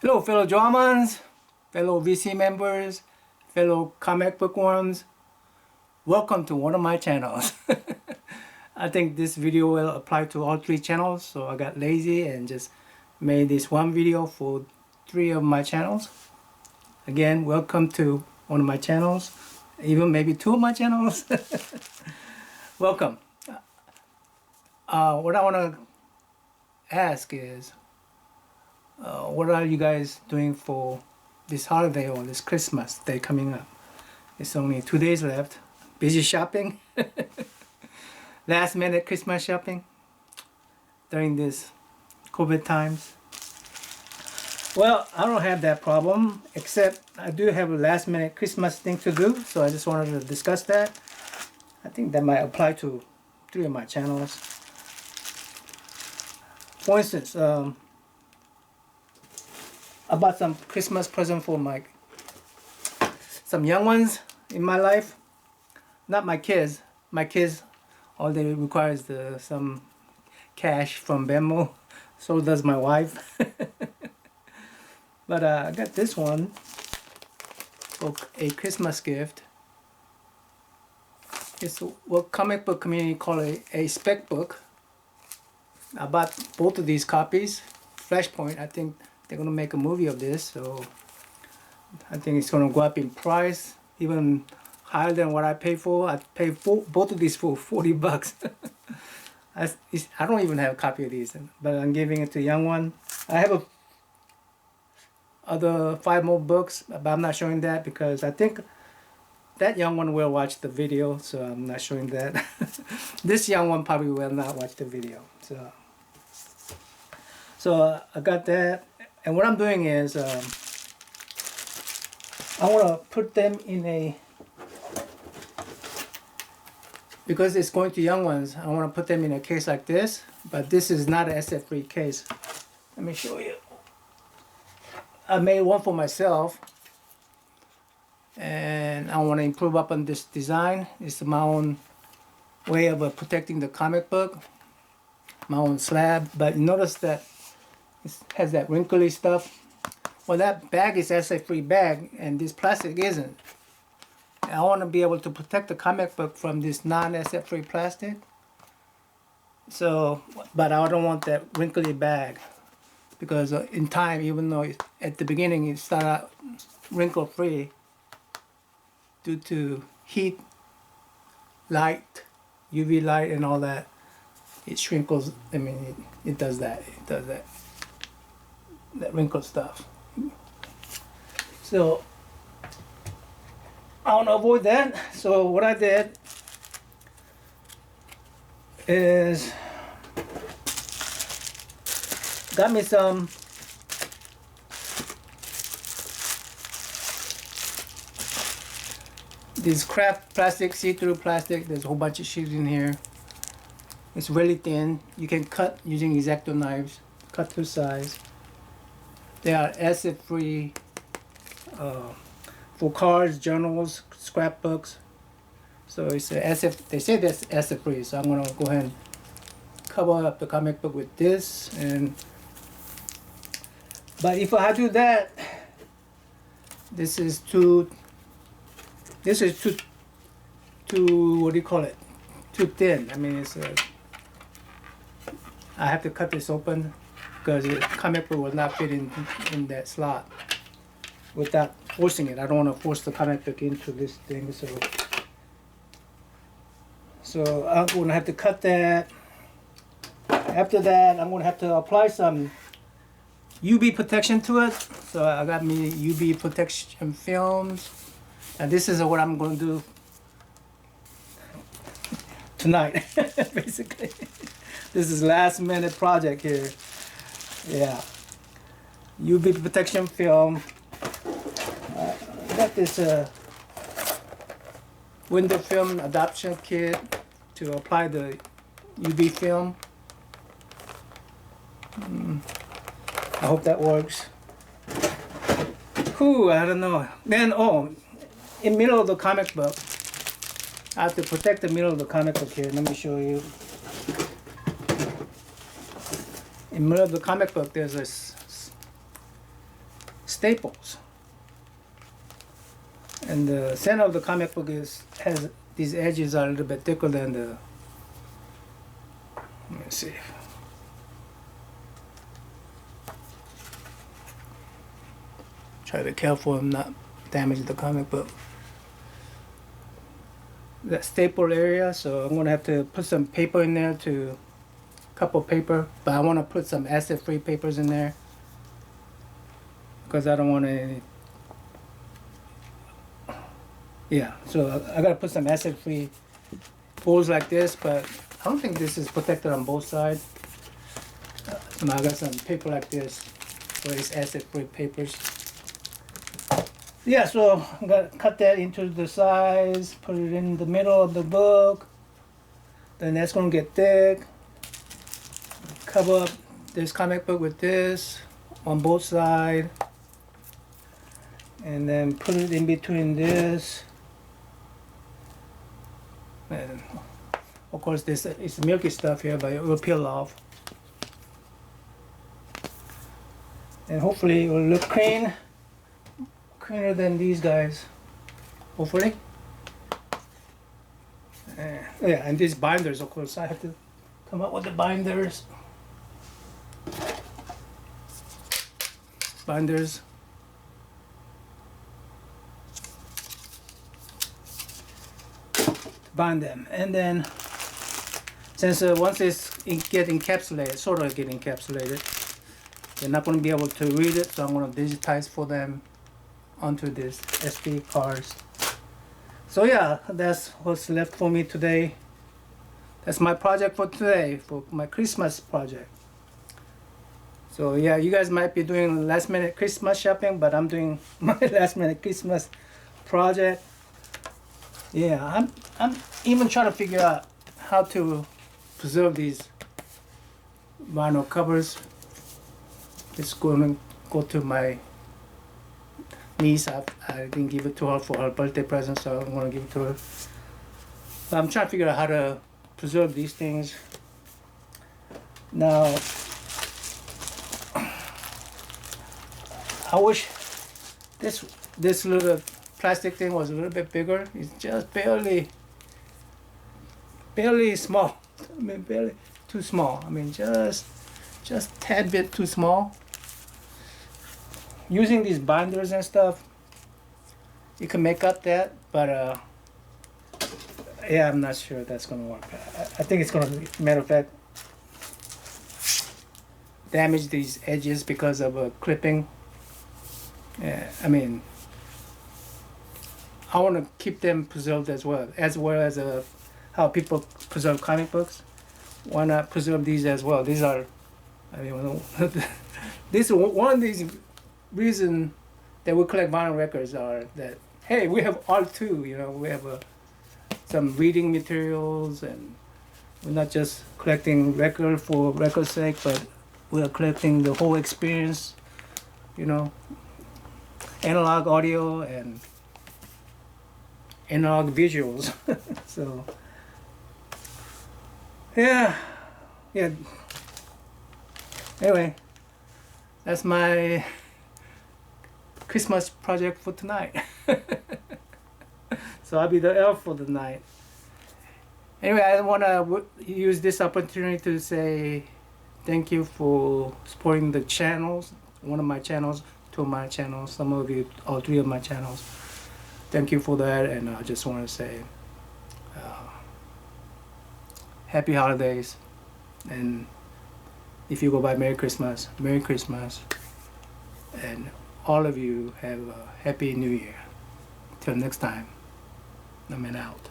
Hello fellow Drawmans, fellow VC members, fellow comic book worms. Welcome to one of my channels. I think this video will apply to all three channels, so I got lazy and just made this one video for three of my channels. Again, welcome to one of my channels, even maybe two of my channels. Welcome. What I want to ask is, what are you guys doing for this holiday or this Christmas day coming up? It's only 2 days left. Busy shopping. Last minute Christmas shopping during this COVID times. Well, I don't have that problem, except I do have a last minute Christmas thing to do, so I just wanted to discuss that. I think that might apply to three of my channels. For instance, I bought some Christmas present for some young ones in my life. Not my kids. My kids, all they require is some cash from Venmo. So does my wife. But I got this one for a Christmas gift. It's what comic book community call a spec book. I bought both of these copies. Flashpoint, I think they're going to make a movie of this, so I think it's going to go up in price, even higher than what I paid for. I paid both of these for $40. I don't even have a copy of these, but I'm giving it to a young one. I have other 5 more books, but I'm not showing that because I think that young one will watch the video, so I'm not showing that. This young one probably will not watch the video. So I got that. And what I'm doing is, I want to put them in because it's going to young ones, I want to put them in a case like this, but this is not an SF3 case. Let me show you. I made one for myself, and I want to improve up on this design. It's my own way of protecting the comic book, my own slab, but notice that it has that wrinkly stuff. Well, that bag is SF3 bag, and this plastic isn't. I want to be able to protect the comic book from this non-SF3 plastic. So, but I don't want that wrinkly bag, because in time, even though at the beginning it started out wrinkle-free, due to heat, light, UV light, and all that, it shrinkles. I mean, it does that. It does that. That wrinkle stuff. So I want to avoid that. So what I did is got me some this craft plastic, see-through plastic. There's a whole bunch of sheets in here. It's really thin. You can cut using X-Acto knives. Cut to size. They are SF3 for cards, journals, scrapbooks. So it's a SF. They say that's SF3. So I'm gonna go ahead and cover up the comic book with this. But if I do that, this is too. What do you call it? Too thin. I mean, I have to cut this open, because the comic book will not fit in that slot without forcing it. I don't want to force the comic book into this thing, so I'm going to have to cut that. After that, I'm going to have to apply some UV protection to it. So I got me UV protection films, and this is what I'm going to do tonight, basically. This is last minute project here. Yeah, UV protection film. I got this window film adoption kit to apply the UV film. I hope that works. Whew, I don't know. Then, in the middle of the comic book, I have to protect the middle of the comic book here. Let me show you. In the middle of the comic book, there's this staples. And the center of the comic book has these edges are a little bit thicker than the. Let me see. Try to be careful and not damage the comic book. That staple area, so I'm gonna have to put some paper in there to couple paper, but I want to put some SF3 papers in there because I don't want any. Yeah, so I gotta put some SF3 folds like this, but I don't think this is protected on both sides. So now I got some paper like this for these SF3 papers. Yeah, so I'm gonna cut that into the size, put it in the middle of the book. Then that's gonna get thick. Cover up this comic book with this on both sides. And then put it in between this. And of course this is milky stuff here, but it will peel off. And hopefully it will look cleaner than these guys, hopefully. Yeah, and these binders, of course, I have to come up with the binders. Bind them, and then since once it's get encapsulated, sort of get encapsulated, they're not going to be able to read it, so I'm going to digitize for them onto this SD cards. So yeah, that's what's left for me today. That's my project for today, for my Christmas project. So yeah, you guys might be doing last minute Christmas shopping, but I'm doing my last minute Christmas project. Yeah, I'm even trying to figure out how to preserve these vinyl covers. It's going to go to my niece. I didn't give it to her for her birthday present, so I'm going to give it to her. But I'm trying to figure out how to preserve these things. Now, I wish this little plastic thing was a little bit bigger. It's just barely small. I mean, barely too small. I mean, just tad bit too small. Using these binders and stuff, you can make up that, but yeah, I'm not sure that's gonna work. I think it's gonna, matter of fact, damage these edges because of clipping. Yeah, I mean, I want to keep them preserved as well as how people preserve comic books. Why not preserve these as well? These are, I mean, this is one of these reasons that we collect vinyl records are that, hey, we have art too. You know, we have some reading materials, and we're not just collecting record for record's sake, but we are collecting the whole experience. You know, analog audio and analog visuals. So yeah. Anyway, that's my Christmas project for tonight. So I'll be the elf for the night. Anyway, I want to use this opportunity to say thank you for supporting the channels, one of my channels, two of my channels, some of you, all three of my channels. Thank you for that, and I just want to say happy holidays, and if you go by Merry Christmas, and all of you have a Happy New Year. Till next time, I'm out.